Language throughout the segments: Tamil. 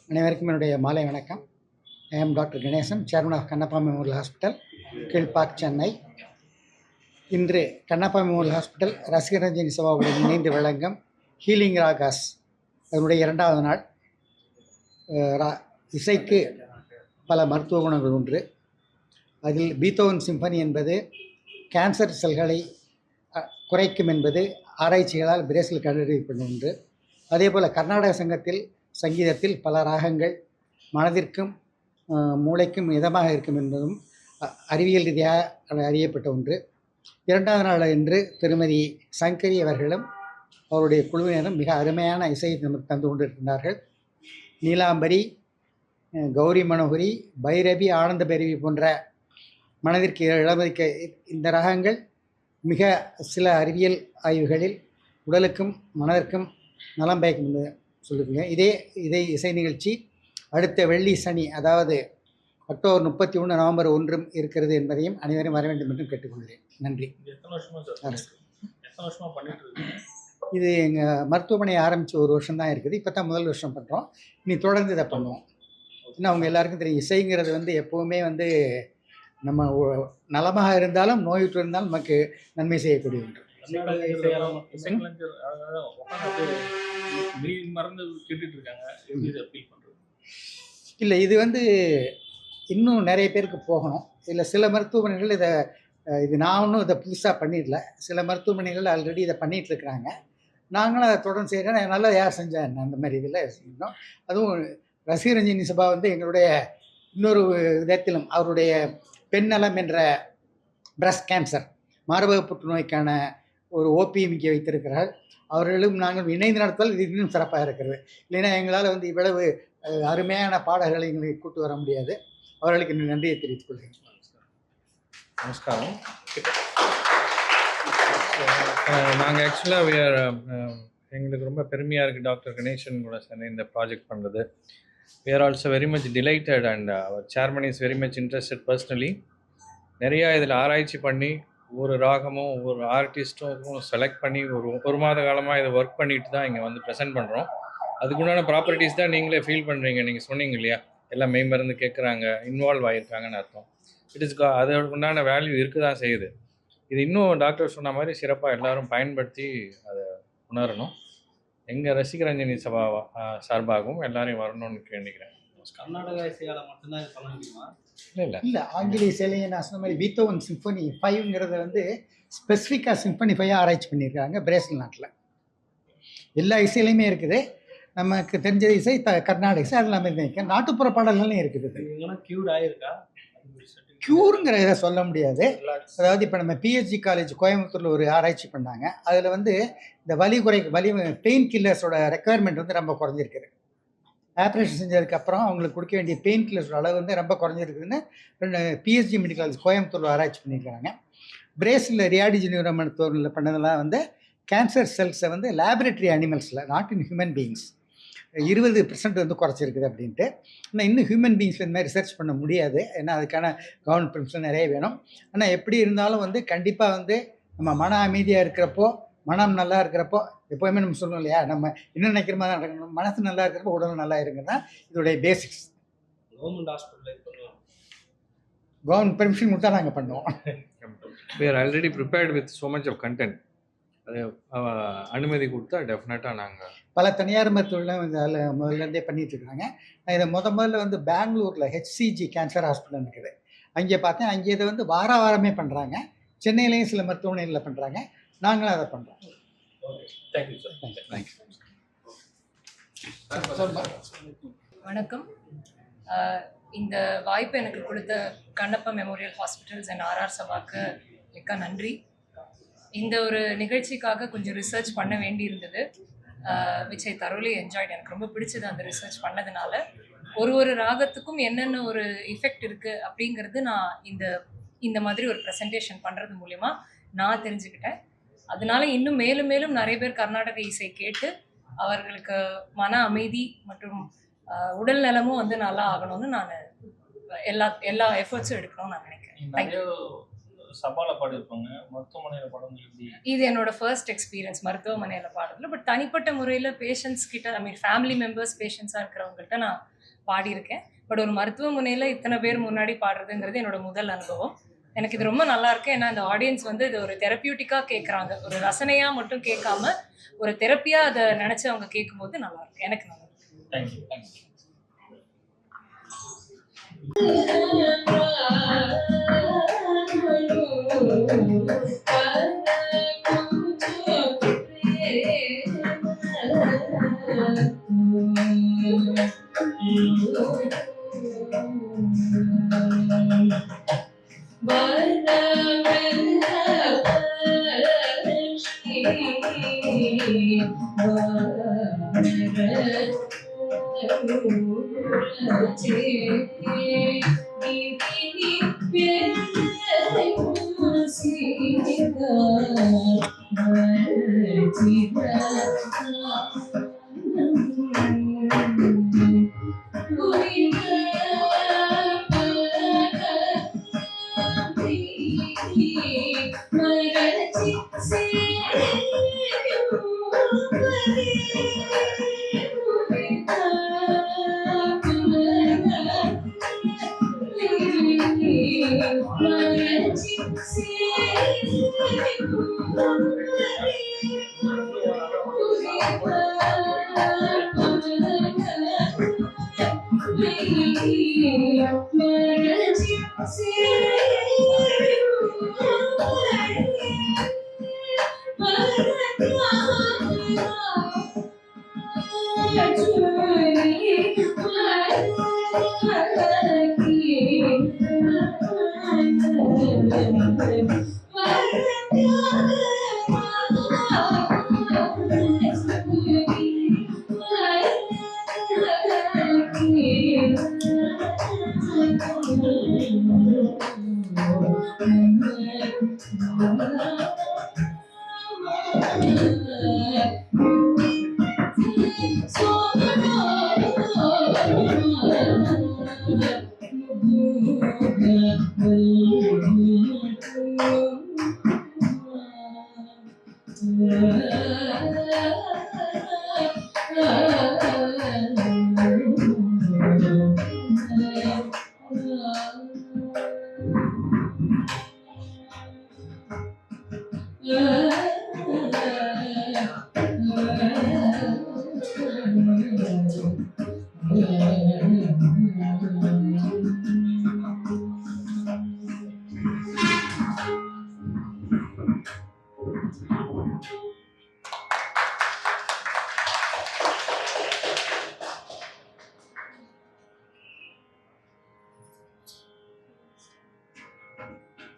அனைவருக்கும் என்னுடைய மாலை வணக்கம். I am doctor Ganesan, chairman of Kannappa memorial hospital, Kilpauk, Chennai. இன்று கண்ணப்பா மெமோரியல் ஹாஸ்பிட்டல் ரசிகரஞ்சனி சபாவுடன் இணைந்து வழங்கும் ஹீலிங் ராகாஸ் அதனுடைய 2வது நாள். இசைக்கு பல மருத்துவ குணங்கள் உண்டு. அதில் பீத்தோவன் சிம்பனி என்பது கேன்சர் செல்களை குறைக்கும் என்பது ஆராய்ச்சிகளால் பிரேசில் கண்டறியப்படும் ஒன்று. அதே போல் கர்நாடக சங்கீதத்தில் பல ராகங்கள் மனதிற்கும் மூளைக்கும் இதமாக இருக்கும் என்பதும் அறிவியல் ரீதியாக அறியப்பட்ட ஒன்று. 2வது நாள் என்று திருமதி சங்கரி அவர்களும் அவருடைய குழுவினரும் மிக அருமையான இசையை நமக்கு தந்து கொண்டிருக்கிறார்கள். நீலாம்பரி, கௌரி மனோகரி, பைரவி, ஆனந்த பைரவி போன்ற மனதிற்கு இளமதிக்க இந்த ராகங்கள் மிக சில அறிவியல் ஆய்வுகளில் உடலுக்கும் மனதிற்கும் நலம் பயக்கும் என்று சொல்லியிருக்கேன். இதே இசை நிகழ்ச்சி அடுத்த வெள்ளி சனி, அதாவது அக்டோபர் 31, நவம்பர் 1 இருக்கிறது என்பதையும் அனைவரும் வர வேண்டும் என்றும் கேட்டுக்கொள்கிறேன். நன்றி. இது எங்கள் மருத்துவமனை ஆரம்பித்து 1 வருஷம் தான் இருக்குது. இப்போ தான் முதல் வருஷம் பண்ணுறோம். இனி தொடர்ந்து இதை பண்ணுவோம். இன்னும் அவங்க எல்லாருக்கும் தெரியும், இசைங்கிறது எப்போவுமே நம்ம நலமாக இருந்தாலும் நோயுற்று இருந்தாலும் நமக்கு நன்மை செய்யக்கூடிய ஒன்று. இல்லை, இது இன்னும் நிறைய பேருக்கு போகணும். இதில் சில மருத்துவமனைகள் இது நான் ஒன்றும் இதை புதுசாக பண்ணிடல. சில மருத்துவமனைகள் ஆல்ரெடி இதை பண்ணிகிட்டு இருக்கிறாங்க. நாங்களும் அதை தொடர்ந்து செய்கிறேன். நல்லா யார் செஞ்சேன் அந்த மாதிரி இதில் செஞ்சோம். அதுவும் ரசிகரஞ்சனி சபா எங்களுடைய இன்னொரு விதத்திலும் அவருடைய பெண்ணலம் என்ற பிரஸ்ட் கேன்சர் மார்பக புற்றுநோய்க்கான ஒரு ஓபிஎம் இங்கே வைத்திருக்கிறார். அவர்களும் நாங்கள் இணைந்து நடத்தால் இது இன்னும் சிறப்பாக இருக்கிறது. இல்லைன்னா எங்களால் இவ்வளவு அருமையான பாடல்களை எங்களுக்கு கூட்டு வர முடியாது. அவர்களுக்கு இன்னும் நன்றியை தெரிவித்துக் கொள்கிறேன். நமஸ்காரம். நாங்கள் ஆக்சுவலாக எங்களுக்கு ரொம்ப பெருமையாக இருக்குது டாக்டர் கணேசன் கூட சேர்ந்து இந்த ப்ராஜெக்ட் பண்ணுறது. We are also very much delighted and our chairman is very much interested personally. நிறையா இதில் ஆராய்ச்சி பண்ணி ஒரு ராகமும் ஒரு ஆர்டிஸ்ட்டும் செலக்ட் பண்ணி ஒரு மாத காலமாக இதை ஒர்க் பண்ணிட்டு தான் இங்கே ப்ரெசென்ட் பண்ணுறோம். அதுக்குண்டான ப்ராப்பர்ட்டிஸ் தான் நீங்களே ஃபீல் பண்ணுறீங்க. நீங்கள் சொன்னீங்க இல்லையா, எல்லாம் மெய்மருந்து கேட்குறாங்க, இன்வால்வ் ஆகியிருக்காங்கன்னு அர்த்தம். அதோட உண்டான வேல்யூ இருக்க தான் செய்யுது. இது இன்னும் டாக்டர் சொன்ன மாதிரி சிறப்பாக எல்லோரும் பயன்படுத்தி அதை உணரணும். எங்கள் ரசிகரஞ்சனி சபா சார்பாகவும் எல்லாரையும் வரணும்னு கேட்டுக்கிறேன். கர்நாடக இசையால் மட்டும்தான் இது பண்ண முடியுமா? இல்லை, ஆங்கில இசையிலேயே நான் சொன்ன மாதிரி பீத்தோவன் சிம்பனி 5ங்கிறத ஸ்பெசிஃபிக்காக சிம்பனி 5 ஆராய்ச்சி பண்ணியிருக்காங்க பிரேசில் நாட்டில். எல்லா இசையிலையுமே இருக்குது. நமக்கு தெரிஞ்ச இசை கர்நாடக இசை, அது இல்லாமல் நாட்டுப்புற பாடல்கள்லையும் இருக்குது. க்யூர் ஆகிருக்கா? க்யூருங்கிற இதை சொல்ல முடியாது. அதாவது இப்போ நம்ம பிஹெச்டி காலேஜ் கோயம்புத்தூரில் ஒரு ஆராய்ச்சி பண்ணாங்க. அதில் இந்த வலி பெயின் கில்லர்ஸோட ரெக்குயர்மெண்ட் ரொம்ப குறைஞ்சிருக்குது. ஆப்ரேஷன் செஞ்சதுக்கப்புறம் அவங்களுக்கு கொடுக்க வேண்டிய பெயின் கில்லர்ஸோட அளவு ரொம்ப குறைஞ்சிருக்குதுன்னு பிஹெச்டி மெடிக்கல் காலேஜ் கோயம்புத்தூரில் ஆராய்ச்சி பண்ணியிருக்கிறாங்க. பிரேசிலில் ரியாடி ஜெனிரோ மருத்துவர்கள் பண்ணதெல்லாம் கேன்சர் செல்ஸை லேபரேட்டரி அனிமல்ஸில், நாட் இன் ஹியூமன் பீயிங்ஸ், 20% குறைச்சிருக்குது அப்படின்ட்டு. ஆனால் இன்னும் ஹியூமன் பீயிங்ஸில் இந்த மாதிரி ரிசர்ச் பண்ண முடியாது. ஏன்னா அதுக்கான கவர்மெண்ட் பெர்மிஷன் நிறைய வேணும். ஆனால் எப்படி இருந்தாலும் கண்டிப்பாக நம்ம மன அமைதியாக இருக்கிறப்போ, மனம் நல்லா இருக்கிறப்போ, எப்போவுமே நம்ம சொல்லணும் இல்லையா, நம்ம என்ன நினைக்கிற மாதிரி தான் நடக்கணும். மனசு நல்லா இருக்கிறப்போ உடல் நல்லா இருக்குன்னு தான் இதோடைய basics. Government hospital government permission கொடுத்தா நாங்கள் பண்ணுவோம். We are already prepared with so much of content. அது அனுமதி கொடுத்தா டெஃபினட்டாக நாங்கள் பல தனியார் மருத்துவர்களும் அதில் முதல்லேருந்தே பண்ணிகிட்டு இருக்கிறாங்க. நான் இதை முதல்ல பெங்களூரில் HCG கேன்சர் ஹாஸ்பிட்டல் இருக்குது, அங்கே பார்த்தேன். அங்கே இதை வாரமே பண்ணுறாங்க. சென்னையிலையும் சில மருத்துவமனைகளில் பண்ணுறாங்க. நாங்களும் அதை பண்ணுறோம். Thank you sir. தேங்க்யூ. வணக்கம். இந்த வாய்ப்பு எனக்கு கொடுத்த Kannappa memorial hospitals and RR சபாக்கு மிக்க நன்றி. இந்த ஒரு நிகழ்ச்சிக்காக கொஞ்சம் ரிசர்ச் பண்ண வேண்டி இருந்தது. Which I தரோலி enjoyed. எனக்கு ரொம்ப பிடிச்சது அந்த ரிசர்ச் பண்ணதுனால. ஒரு ராகத்துக்கும் என்னென்ன ஒரு எஃபெக்ட் இருக்குது அப்படிங்கிறது நான் இந்த மாதிரி ஒரு ப்ரெசன்டேஷன் பண்ணுறது மூலிமா நான் தெரிஞ்சுக்கிட்டேன். அதனால இன்னும் மேலும் மேலும் நிறைய பேர் கர்நாடக இசை கேட்டு அவர்களுக்கு மன அமைதி மற்றும் உடல் நலமும் நல்லா ஆகணும்னு நான் எல்லா எஃபர்ட்ஸும் எடுக்கணும்னு நான் நினைக்கிறேன். நிறைய சபாவில் பாடியிருப்பாங்க, மருத்துவமனையில் பாடுறது எப்படி? இது என்னோட ஃபர்ஸ்ட் எக்ஸ்பீரியன்ஸ் மருத்துவமனையில் பாடுறதுல. பட் தனிப்பட்ட முறையில் பேஷண்ட்ஸ் கிட்ட, ஐ மீன் ஃபேமிலி மெம்பர்ஸ் பேஷண்ட்ஸாக இருக்கிறவங்கள்ட்ட நான் பாடியிருக்கேன். பட் ஒரு மருத்துவமனையில் இத்தனை பேர் முன்னாடி பாடுறதுங்கிறது என்னோட முதல் அனுபவம். எனக்கு இது ரொம்ப நல்லா இருக்கு. ஏன்னா இந்த ஆடியன்ஸ் வந்து இது ஒரு தெரப்பியூட்டிக்காக கேட்குறாங்க, ஒரு ரசனையாக மட்டும் கேட்காம ஒரு தெரப்பியாக அதை நினச்சி அவங்க கேட்கும்போது நல்லா இருக்கு. எனக்கு நல்லா இருக்கு. Thank you thank you.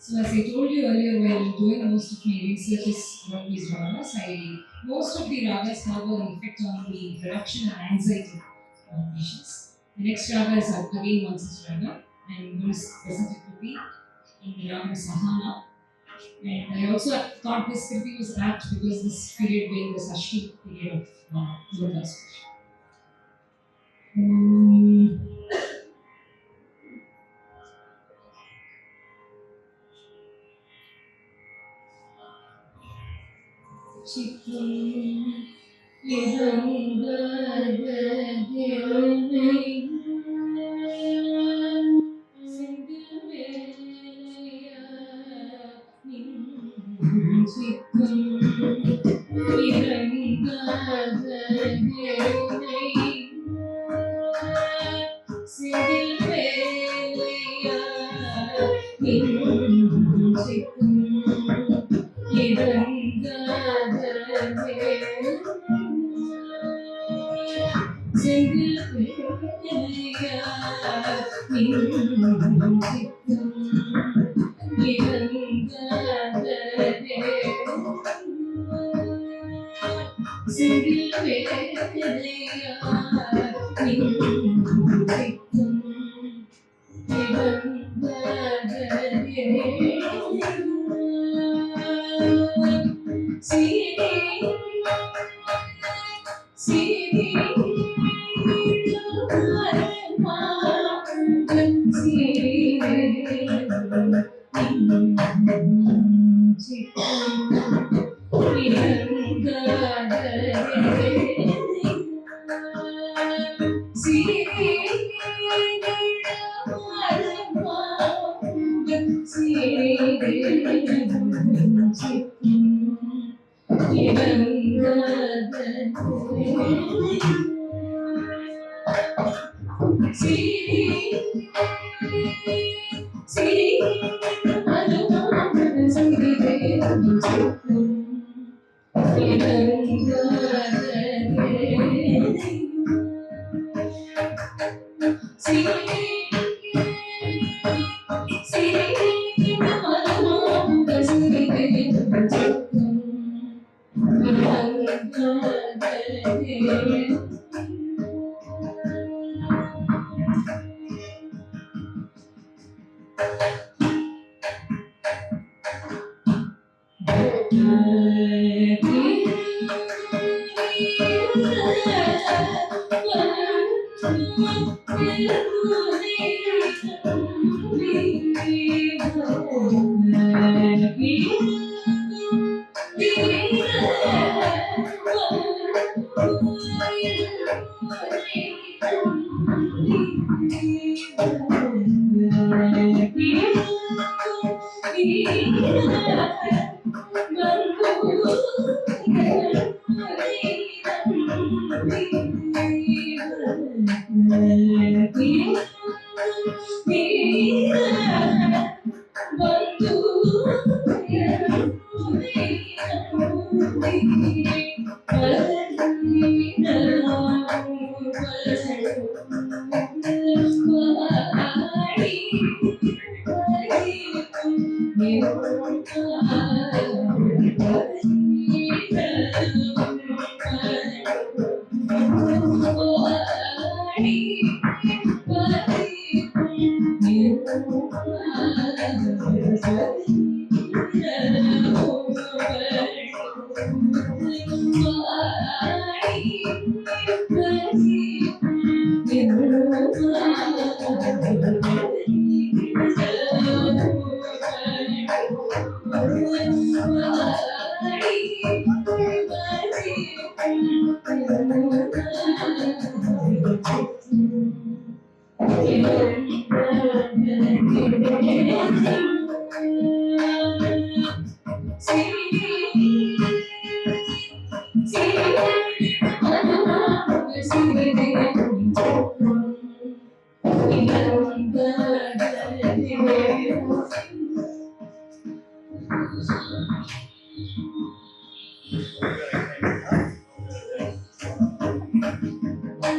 So as I told you earlier, while doing most of my research is around these ragas, most of the ragas have an effect on the reduction of anxiety on patients. The next raga is again Mansis raga, and one is presented to be in the raga Sahana. And I also thought this Kirti was apt because this period being the Sashti period of Lotus. See